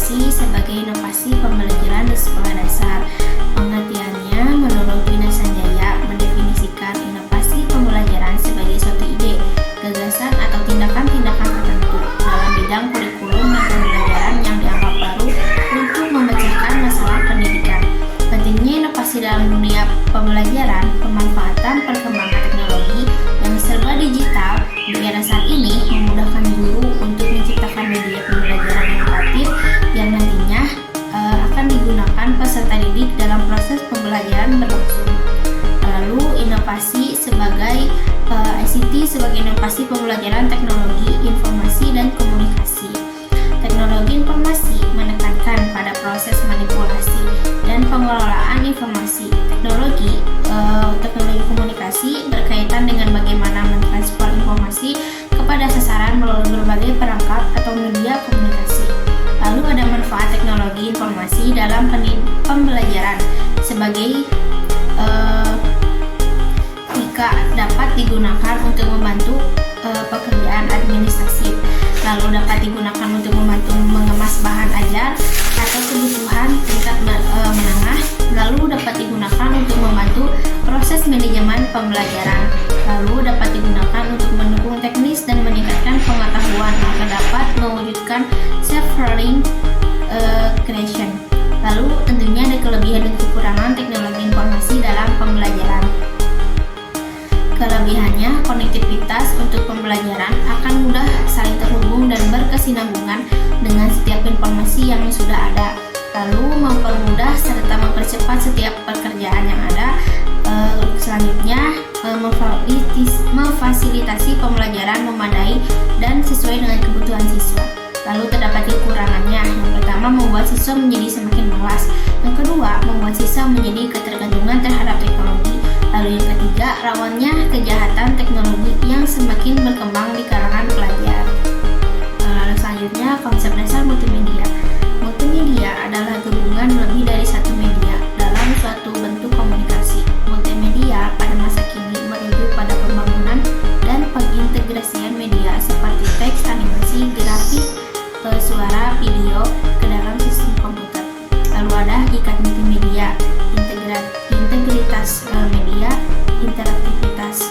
inovasi sebagai inovasi pembelajaran di sekolah dasar. Pengertiannya, menurut Wina Sanjaya, mendefinisikan inovasi pembelajaran sebagai suatu ide, gagasan atau tindakan-tindakan tertentu dalam bidang kurikulum dan pembelajaran yang dianggap baru untuk memecahkan masalah pendidikan. Pentingnya inovasi dalam dunia pembelajaran, pemanfaatan perkembangan teknologi yang serba digital di era saat ini memudahkan guru untuk menciptakan media pembelajaran inovatif yang nantinya akan digunakan peserta didik dalam proses pembelajaran berlangsung. Lalu inovasi sebagai ICT sebagai inovasi pembelajaran teknologi informasi dan komunikasi. Teknologi informasi menekankan pada proses manipulasi dan pengelolaan informasi. Teknologi komunikasi berkaitan dengan bagaimana mentransfer informasi kepada sasaran melalui berbagai perangkat atau media komunikasi. Lalu ada manfaat teknologi informasi dalam pembelajaran sebagai jika dapat digunakan untuk membantu pekerjaan administratif, lalu dapat digunakan untuk membantu mengemas bahan ajar atau kebutuhan tingkat menengah, lalu dapat digunakan untuk membantu proses manajemen pembelajaran, lalu dapat digunakan untuk mendukung teknis dan meningkatkan pengetahuan agar dapat mewujudkan self-learning creation. Lalu tentunya ada kelebihan dan kekurangan teknologi informasi dalam pembelajaran. Kelebihannya, konektivitas untuk pembelajaran akan mudah saling terhubung dan berkesinambungan dengan setiap informasi yang sudah ada. Lalu mempermudah serta mempercepat setiap pekerjaan yang ada. Selanjutnya, memfasilitasi pembelajaran memadai dan sesuai dengan kebutuhan siswa. Lalu terdapat kekurangannya. Yang pertama, membuat siswa menjadi semakin malas. Yang kedua, membuat siswa menjadi ketergantungan terhadap teknologi. Lalu yang ketiga, rawannya kejahatan teknologi yang semakin berkembang di kalangan pelajar. Lalu selanjutnya, konsep dasar multimedia. Multimedia adalah gabungan lebih dari satu media dalam suatu bentuk komunikasi. Multimedia pada masa kini merujuk pada pembangunan dan pengintegrasian media seperti teks, animasi, grafik, suara, video ke dalam sistem komputer. Lalu ada hakikat multimedia, integritas media, interaktivitas,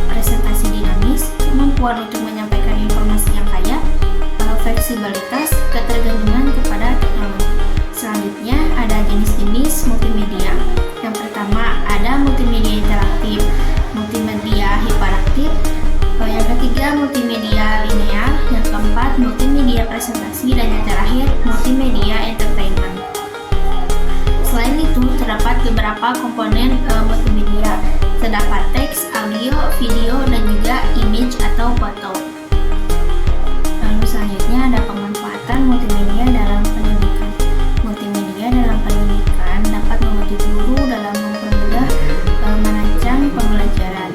presentasi dinamis, kemampuan untuk menyampaikan informasi yang kaya, fleksibilitas, ketergantungan kepada teknologi. Selanjutnya ada jenis-jenis multimedia. Yang pertama ada multimedia interaktif, multimedia hiperaktif, yang ketiga multimedia linear, yang keempat multimedia presentasi, dan yang terakhir multimedia entertainment. Selain itu terdapat beberapa komponen multimedia. Terdapat teks, audio, video, dan juga image atau foto. Lalu selanjutnya ada pemanfaatan multimedia dalam pendidikan. Multimedia dalam pendidikan dapat membantu guru dalam mempermudah merancang pembelajaran.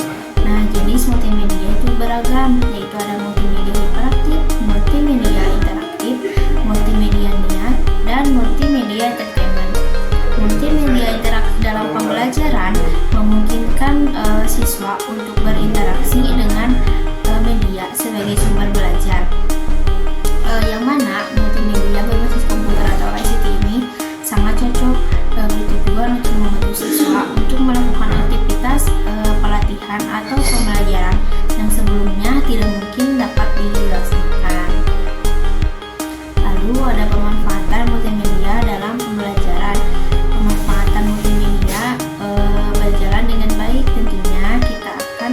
Nah, jenis multimedia itu beragam, yaitu ada multimedia hiperaktif, multimedia interaktif, multimedia linear, dan multimedia entertainment. Multimedia interaktif dalam pembelajaran memungkinkan siswa untuk berinteraksi dengan media sebagai sumber belajar. Yang mana multimedia berbasis komputer atau ICT ini sangat cocok bertujuan untuk membantu siswa untuk melakukan aktivitas pelatihan atau pembelajaran yang sebelumnya tidak mungkin dapat dilaksanakan. Lalu ada pemanfaatan multimedia dalam pembelajaran. Pemanfaatan multimedia berjalan dengan baik, tentunya kita akan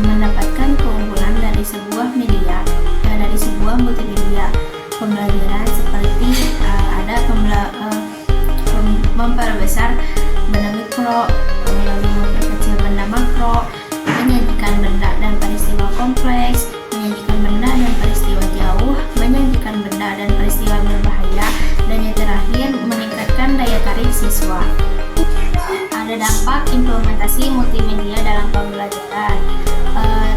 mendapatkan keunggulan dari sebuah media, dari sebuah multimedia pembelajaran seperti ada memperbesar benda mikro, lalu memperkecil benda makro, menyajikan benda dan peristiwa kompleks, menyajikan benda dan peristiwa jauh, menyajikan benda dan peristiwa berbahaya, dan yang terakhir meningkatkan daya tarik siswa. Ada dampak implementasi multimedia dalam pembelajaran.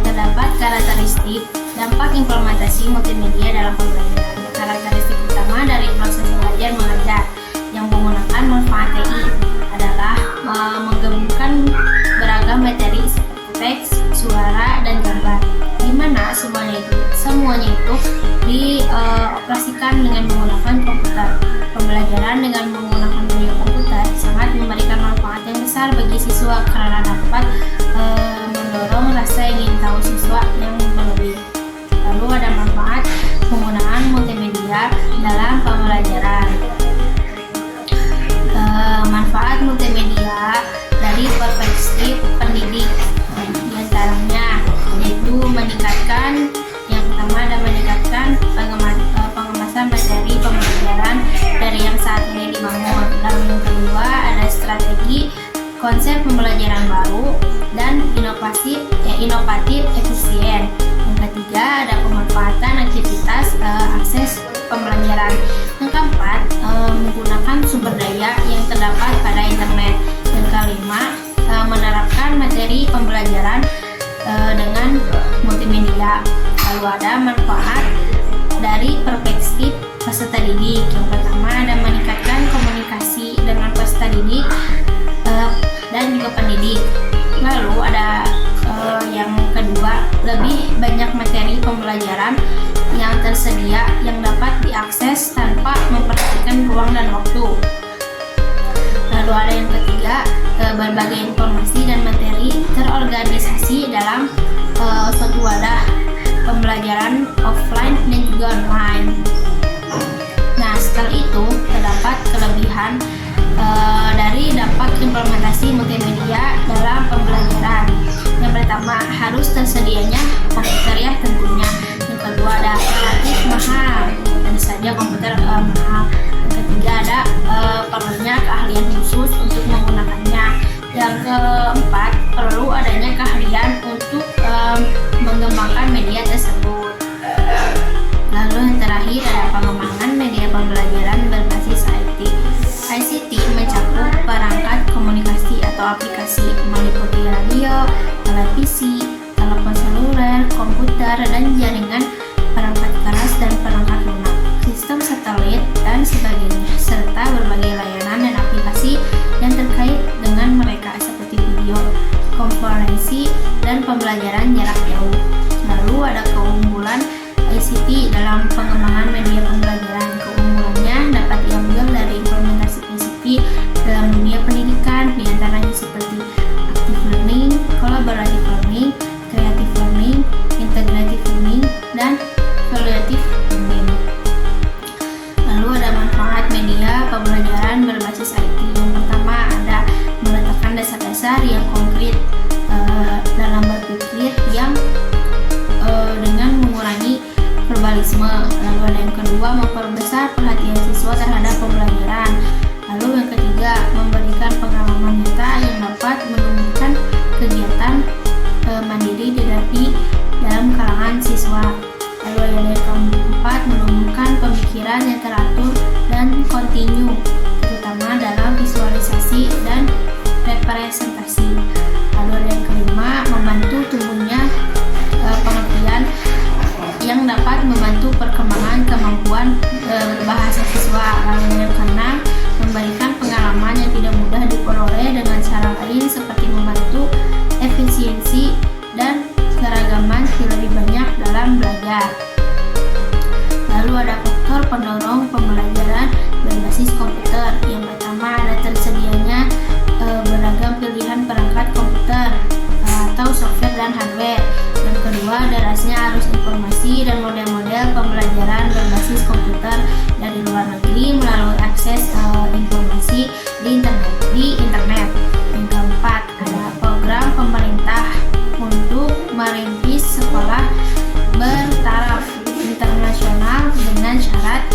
Terdapat karakteristik dampak implementasi multimedia dalam pembelajaran. Karakteristik utama dari proses belajar mengajar yang menggunakan manfaat TI adalah menggabungkan beragam materi seperti teks, suara, dan gambar, di mana semuanya itu semuanya itu dioperasikan dengan menggunakan komputer. Pembelajaran dengan menggunakan media komputer sangat memberikan manfaat yang besar bagi siswa karena dapat mendorong rasa ingin tahu siswa yang berlebih. Lalu ada manfaat penggunaan multimedia dalam pembelajaran. Manfaat multimedia dari perspektif pendidik diantaranya yaitu meningkatkan pengemasan materi pembelajaran dari yang saat ini dibangun. Lalu yang kedua ada strategi konsep pembelajaran baru dan inovatif efisien. Yang ketiga ada pemanfaatan aktivitas akses pembelajaran. Yang keempat menggunakan sumber daya yang terdapat pada internet. Yang kelima menerapkan materi pembelajaran dengan multimedia. Lalu ada manfaat dari perspektif peserta didik. Yang pertama ada meningkatkan komunikasi dengan peserta didik dan juga pendidik. Lalu ada yang kedua, lebih banyak materi pembelajaran yang tersedia yang dapat diakses tanpa memperhatikan ruang dan waktu. Lalu ada yang ketiga, berbagai informasi dan materi terorganisasi dalam suatu wadah pembelajaran offline dan juga online. Nah, setelah itu terdapat kelebihan dari dampak implementasi multimedia dalam pembelajaran. Yang pertama, harus tersedianya komputer ya tentunya. Yang kedua ada relatif mahal, tentu saja komputer mahal. Yang ketiga ada perlunya keahlian khusus untuk menggunakannya. Yang keempat, perlu adanya keahlian untuk mengembangkan media tersebut. Lalu yang terakhir ada pengembangan media pembelajaran berbasis IT. ICT mencakup perangkat komunikasi atau aplikasi meliputi radio, televisi, telepon seluler, komputer, dan jaringan, perangkat keras dan perangkat lunak, sistem satelit, dan sebagainya, serta berbagai layanan dan aplikasi yang terkait dengan mereka seperti video, konferensi, dan pembelajaran jarak jauh. Lalu ada keunggulan ICT dalam pengembangan media pembelajaran. Keunggulannya dapat diambil dari implementasi ICT dalam dunia pendidikan, diantaranya seperti active learning, collaborative learning, creative learning, integrative learning, dan evaluative learning. Lalu ada manfaat media pembelajaran berbasis IT. Yang pertama ada meletakkan dasar-dasar yang konkret dalam berpikir yang dengan mengurangi verbalisme. Lalu ada yang kedua, memperbesar perhatian siswa terhadap pembelajaran. Lalu yang ketiga, memberikan pengalaman nyata yang dapat menumbuhkan kegiatan mandiri didapi dalam kalangan siswa. Lalu ada yang keempat, menumbuhkan pemikiran yang teratur dan kontinu, terutama dalam visualisasi dan representasi. Lalu ada yang kelima, membantu tumbuhnya pengertian yang dapat membantu perkembangan kemampuan berbahasa siswa. Lalu yang keenam, memberikan pengalaman yang tidak mudah diperoleh dengan cara lain seperti membantu efisiensi dan keragaman lebih banyak dalam belajar. Lalu ada faktor pendorong pembelajaran berbasis komputer. Yang pertama ada tersedianya beragam pilihan perangkat komputer atau software dan hardware. Yang kedua, derasnya arus informasi dan model-model pembelajaran berbasis komputer dari luar negeri melalui akses informasi di internet. Yang keempat, ada program pemerintah untuk merintis sekolah bertaraf internasional dengan syarat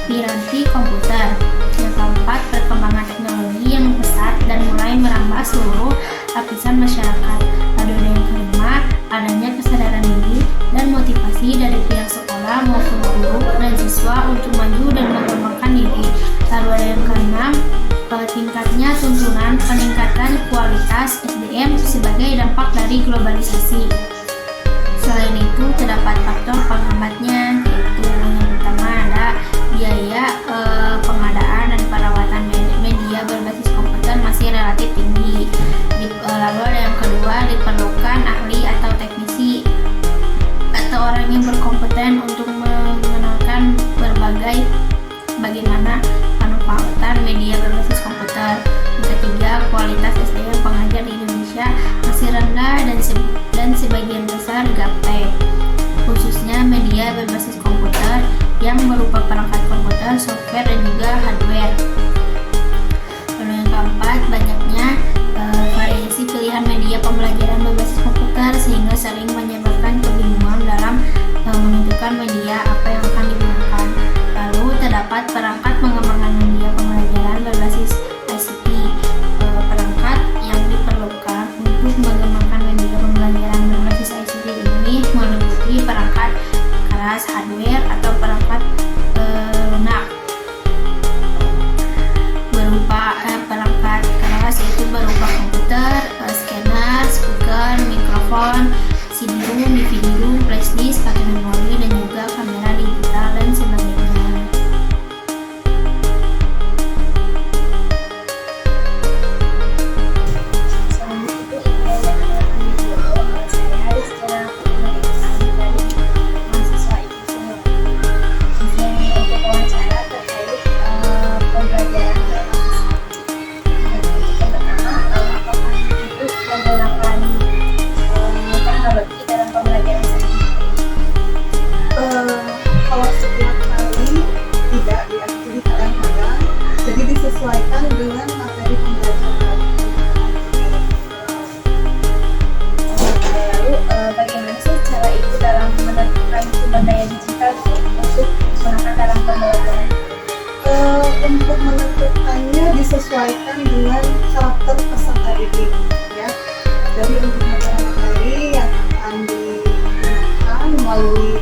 piranti komputer. Yang keempat, perkembangan teknologi yang pesat dan mulai merambah seluruh lapisan masyarakat. Lalu yang kelima, adanya kesadaran diri dan motivasi dari pihak sekolah maupun guru dan siswa untuk maju dan mengembangkan diri. Lalu ada yang keenam, tingkatnya tuntunan peningkatan kualitas SDM sebagai dampak dari globalisasi. Selain itu, terdapat faktor penghambatnya, yaitu yang pertama ada biaya pengadaan dan perawatan media berbasis komputer masih relatif tinggi. Lalu ada yang kedua, diperlukan ahli atau teknisi atau orang yang berkompeten bagaimana pemanfaatan media berbasis komputer. Yang ketiga, kualitas SDM pengajar di Indonesia masih rendah dan sebagian besar gaptek, khususnya media berbasis komputer yang berupa perangkat komputer, software, dan juga hardware. Lalu yang keempat, banyaknya variasi pilihan media pembelajaran berbasis komputer sehingga sering menyebabkan kebingungan dalam menentukan media apa yang akan digunakan. Lalu terdapat perangkat pengembangan media pembelajaran berbasis ICT. Perangkat yang diperlukan untuk mengembangkan media pembelajaran berbasis ICT ini meliputi perangkat keras, hardware, atau perangkat lunak. Perangkat keras itu berupa komputer, scanner, speaker, mikrofon, CD-ROM, DVD-ROM, flashdisk atau memori, dan juga kamera digital dan sebagainya. Disesuaikan dengan materi pembelajaran. Lalu bagaimana sih cara ibu dalam menentukan sumber daya digital untuk digunakan dalam pembelajaran? Untuk menentukannya disesuaikan dengan karakter peserta didik, ya. Jadi untuk materi yang akan digunakan melalui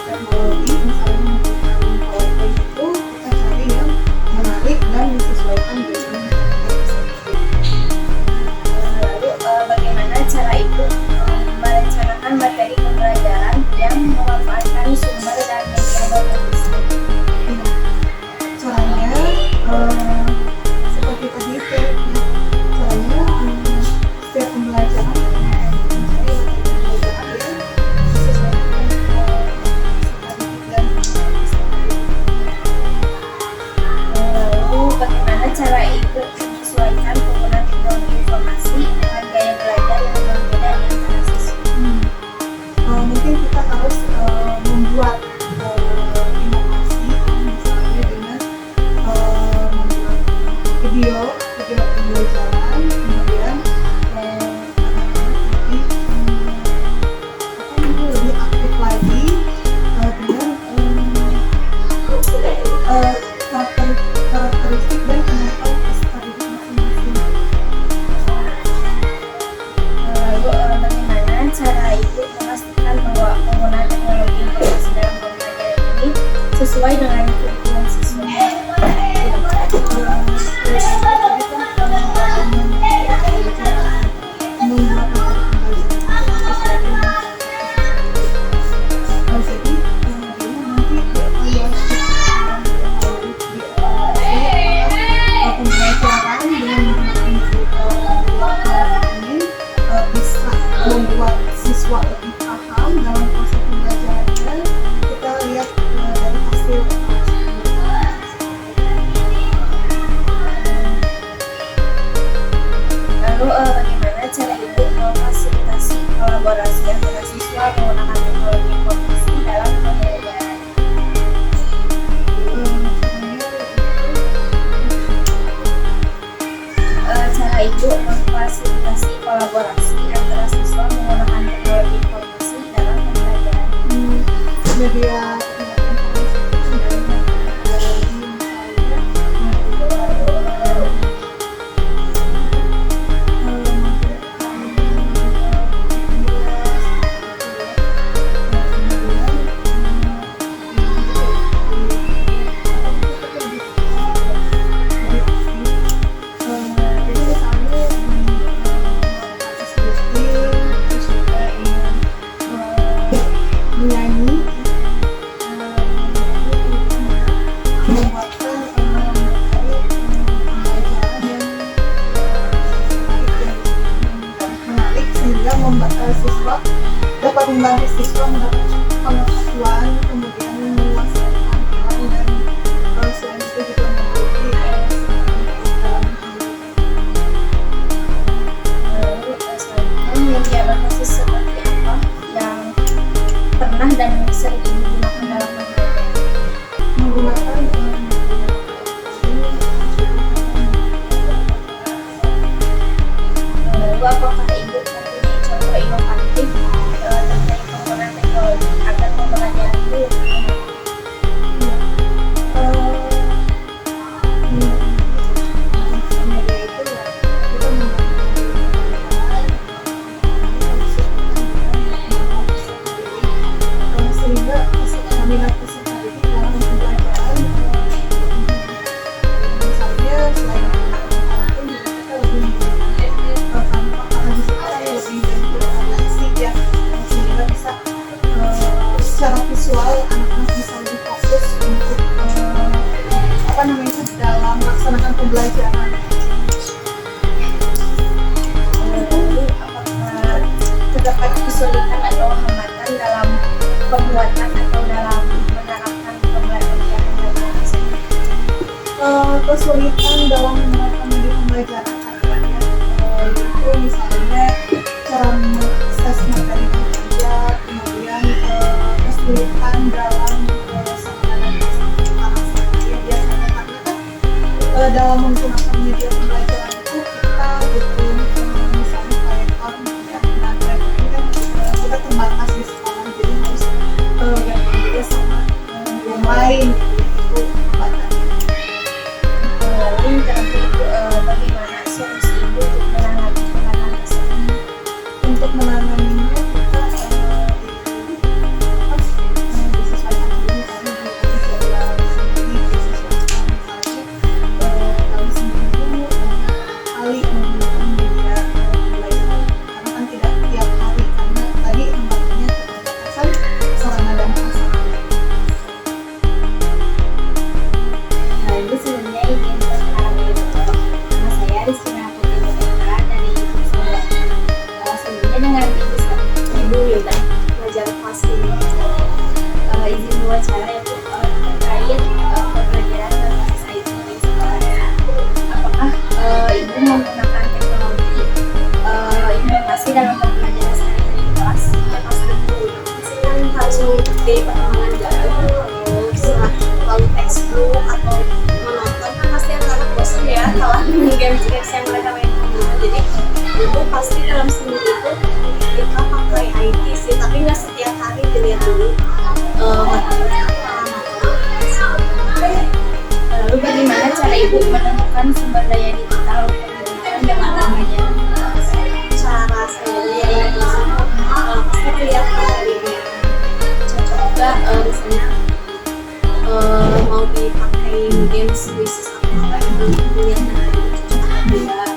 teknologi, misalnya menggunakan PowerPoint, itu kita cari yang menarik dan disesuaikan dengan Lalu bagaimana cara ibu merencanakan materi pembelajaran yang memanfaatkan sumber dan media berbasis? caranya seperti tadi itu, caranya setiap pembelajaran mencari materi pembelajaran yang disesuaikan dengan peserta didik dan Lalu bagaimana cara ibu menyesuaikan penggunaan teknologi informasi dengan gaya belajar yang berbeda di antara siswa? mungkin kita harus membuat inovasi, misalnya dengan membuat video pembelajaran, kemudian anak-anak lebih aktif lagi dengan karakteristik dan kemampuan peserta didik masing-masing. Lalu bagaimana cara ibu memastikan bahwa penggunaan teknologi informasi dalam pembelajaran ini sesuai dengan kebutuhan siswa? Membuat siswa lebih paham dalam proses pembelajarannya. Kita lihat dari hasil Lalu bagaimana cara ibu memfasilitasi kolaborasi antara siswa menggunakan teknologi informasi dalam pembelajaran? Cara ibu memfasilitasi kolaborasi antara siswa menggunakan teknologi informasi dalam pembelajaran. media menyanyi sering ibu gunakan dalam pembelajaran? Menggunakan Lalu apakah ibu mempunyai contoh inovatif terkait penggunaan teknologi agar pembelajaran itu lebih mudah? sehingga minat peserta didik dalam pembelajaran misalnya selain menggunakan kita lebih karena disitu lebih asik ya, sehingga bisa secara visual anak-anak bisa lebih fokus untuk dalam melaksanakan pembelajaran. Lalu apakah terdapat kesulitan atau hambatan dalam pembuatan atau dalam menerapkan pembelajaran dalam tersebut? Kesulitan dalam menerapkan media pembelajaran adanya yaitu misalnya cara mengakses materi belajar, kemudian kesulitan dalam biasanya karena kan dalam menggunakan media pembelajaran itu kita butuh misalnya proyektor, kemudian ini kan kita terbatas di sekolah, jadi harus ganti juga sama yang lain itu batasnya. Lalu yang terakhir itu bagaimana solusi ibu untuk menangani penanganan tersebut? Untuk menanganinya kita disesuaikan dulu misalnya di jadwal, jadi disesuaikan misalnya dalam seminggu kali menggunakan media pembelajaran karena kan tidak tiap hari karena tadi hambatannya keterbatasan sarana dan prasarana. Nah, ibu sebelumnya ingin perkenalan diri dulu. Nama saya Rizkina Putri Muteka dari Sekolah. Sebelumnya dengan Ibu Wilda, pelajar kelas 5. Izin wawancara ya Bu, terkait pembelajaran berbasis IT di sekolah. Apakah Ibu menggunakan teknologi inovasi dalam pembelajaran sehari-hari di kelas? Ya pasti kan harus mengikuti perkembangan zaman, lalu textbook atau menonton kan pasti anak-anak bosan ya kalah dengan games yang mereka main di rumah. Jadi itu pasti dalam seminggu itu kita pakai IT sih, tapi nggak setiap hari, dilihat dulu materinya apa. Lalu bagaimana cara Ibu menemukan sumber daya digital pendidikan dalam pembelajaran? Cara saya ya di sini pasti lihat materinya cocok juga, misalnya mau dipakai games bisnis atau apa itu dilihat dari cocok atau tidak,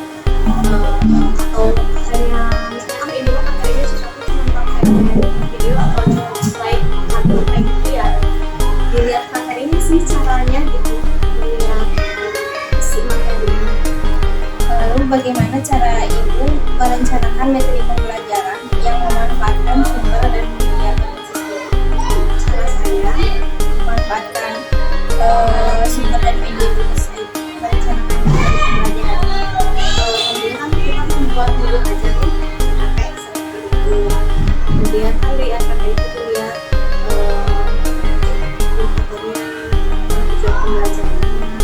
atau hanya misalkan ini mah materinya cocoknya cuma pakai video atau cuma slide atau kayak gitu ya, dilihat materinya sih caranya gitu, melihat isi materinya. Lalu bagaimana cara Ibu merencanakan materi pembelajaran yang memanfaatkan sumber dan media berbasis web? Cara saya Memanfaatkan sumber dan media berbasis web, merencanakan materi pembelajaran. kemudian kan kita membuat dulu aja nih pakai seperti itu, kemudian kan lihat pakai itu lihat indikatornya, tujuan pembelajaran,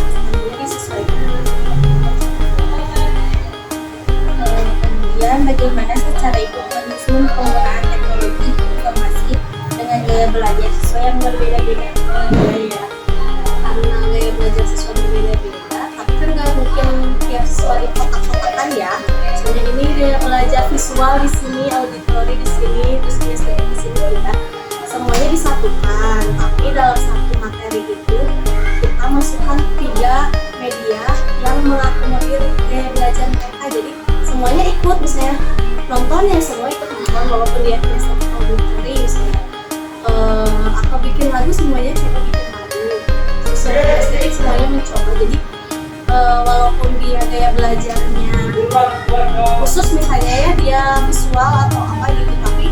kemudian disesuaikan dengan Kemudian bagaimana secara Ibu menyusun penggunaan teknologi informasi dengan gaya belajar sesuai yang berbeda-beda? ya, karena gaya belajar siswa berbeda-beda, tapi kan nggak mungkin tiap siswa di kotak-kotakan ya. Soalnya ini gaya belajar visual di sini, auditori di sini, terus kinesthetik di sini, kita semuanya disatukan, tapi dalam satu materi itu kita masukkan 3 media yang mengakomodir gaya belajar mereka. Jadi semuanya ikut, misalnya nonton ya semua ikut nonton walaupun dia kinesthetik auditori misalnya, atau bikin lagu semuanya coba bikin lagu, terus kinesthetik semuanya mencoba. Jadi walaupun dia gaya belajarnya khusus misalnya ya dia visual atau apa gitu, tapi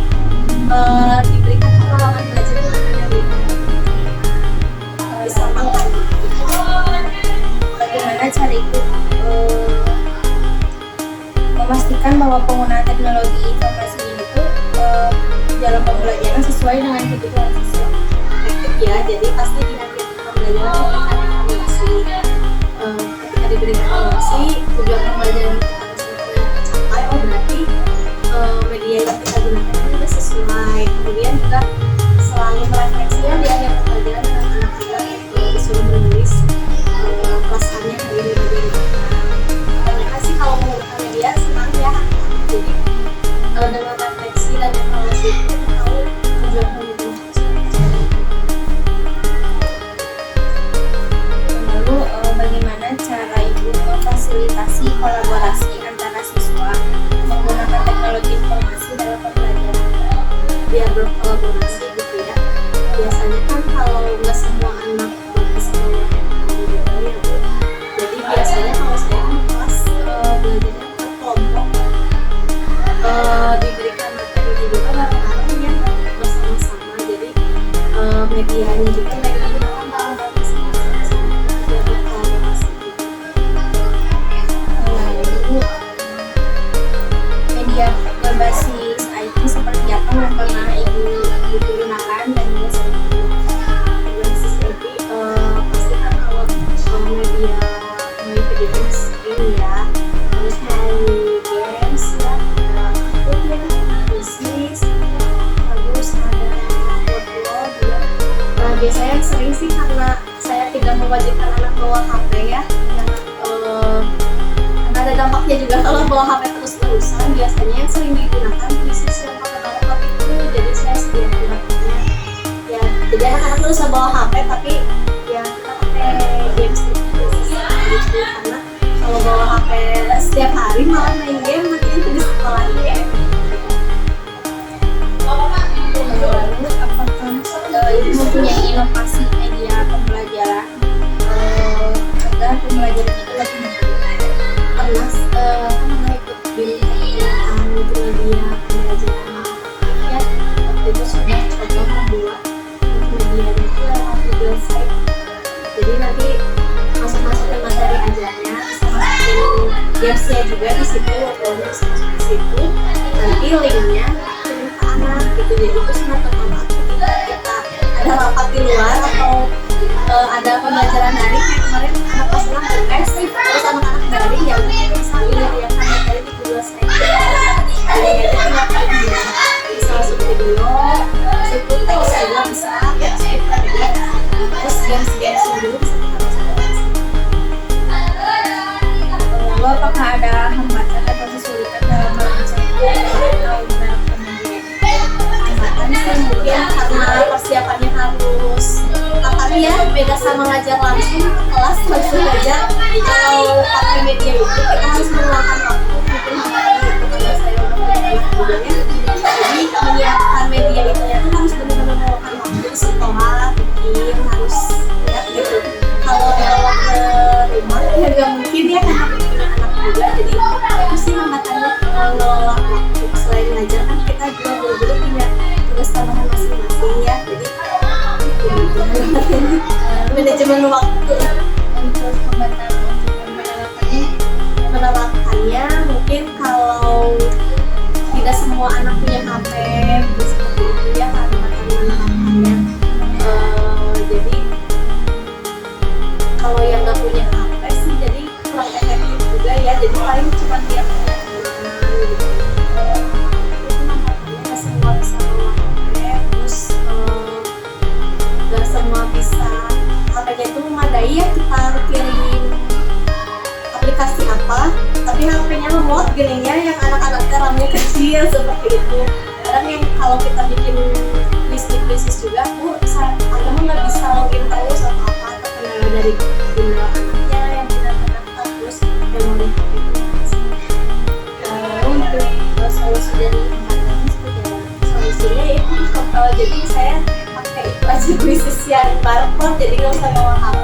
diberikan pengalaman belajar yang berbeda-beda, disamakan gitu. Bagaimana cara Ibu memastikan bahwa penggunaan teknologi informasi ini itu dalam pembelajaran sesuai dengan kebutuhan siswa? ya, jadi pasti di akhir pembelajaran kita evaluasi. Ketika diberikan evaluasi, tujuan pembelajaran kita tersebut tercapai, oh berarti media yang kita gunakan ini sudah sesuai. Kemudian juga selalu merefleksi ya di akhir pembelajaran dengan anak juga disuruh menulis perasaannya hari ini bagaimana. Mereka sih kalau menggunakan media senang ya, jadi dengan refleksi dan evaluasi itu kita tahu tujuan pembelajaran tersebut. Lalu bagaimana cara Ibu memfasilitasi kolaborasi antara siswa menggunakan teknologi informasi dalam pembelajaran Biar berkolaborasi gitu ya. Biasanya kan kalau nggak semua anak bisa menggunakan teknologi ya Bu. Jadi biasanya kalau saya kan kelas belajarnya per kelompok, diberikan materinya juga bareng-bareng ya, bersama-sama. Jadi medianya juga mereka gunakan bareng-bareng sama-sama biar berkolaborasi gitu. Lalu media berbasis IT seperti apa yang pernah Ibu gunakan dan juga sering Berbasis IT pasti kan kalau media melalui video ini ya, terus melalui games ya, ada akun ya, bisnis, terus ada foto juga. Nah biasanya yang sering sih karena saya tidak mewajibkan anak bawa HP ya, karena ada dampaknya juga kalau bawa HP terus-terusan. Biasanya yang sering digunakan bisnis yang pakai laptop itu, jadi saya sediakan laptopnya ya, jadi anak-anak tuh bisa bawa HP tapi ya kita pakai games gitu, karena kalau bawa HP setiap hari malah main game nanti itu di sekolah ya. Lalu apakah Ibu mempunyai inovasi media pembelajaran agar pembelajaran itu lebih menarik? Pernah ikut bimbingan multimedia pembelajaran ya, waktu itu sudah coba membuat multimedianya itu lewat Google Site. Jadi nanti masuk-masukin materi ajarnya, bisa masukin gamesnya juga di situ, uploadnya bisa masuk di situ, nanti linknya kirim ke anak gitu. Jadi itu sangat bermanfaat ketika kita ada rapat di luar atau ada pembelajaran daring kayak kemarin anak kelas 6 UTS nih, terus anak-anak daring ya udah kita bisa lihat materi di Google Site. Jadi itu tinggal kalian bisa masuk video, masuk teks juga bisa, terus games dulu bisa kita masuk. Lalu apakah ada hambatan atau kesulitan dalam melancarkan atau menerapkan media? Hambatan sih mungkin karena persiapannya harus kapan ya, beda sama ngajar langsung ke kelas langsung ngajar. Kalau pakai media itu kita harus meluangkan waktu, mungkin hambatan itu karena saya udah punya anak juga ya. Jadi menyiapkan media itu ya tuh harus benar-benar meluangkan waktu di sekolah, bikin harus ya gitu. Kalau bawa ke rumah ya nggak mungkin ya karena punya anak juga. Jadi itu sih hambatannya mengelola waktu. Selain ngajar kan kita juga dulu punya tugas tambahan masing-masing ya. Jadi manajemen waktu. Untuk hambatan untuk Penerapannya mungkin kalau tidak semua anak punya HP seperti itu ya, hambatan menerapkannya. Jadi kalau yang nggak punya HP sih jadi kurang efektif juga ya. Jadi paling cuma dia punya teman gitu. Itu hambatannya nggak semua bisa bawa HP, terus nggak semua bisa HP-nya itu memadai ya, kita kirim aplikasi apa tapi HP-nya lemot gininya, yang anak-anak RAM-nya kecil seperti itu. Kadang yang kalau kita bikin list juga agak nggak bisa login terus atau apa, terkendala dari email anaknya yang tidak terdaftar, terus memori HP-nya. Lalu untuk solusi dari hambatan seperti apa? Solusinya itu jadi saya pakai itu aja bisnis yang barcode, jadi nggak usah bawa HP.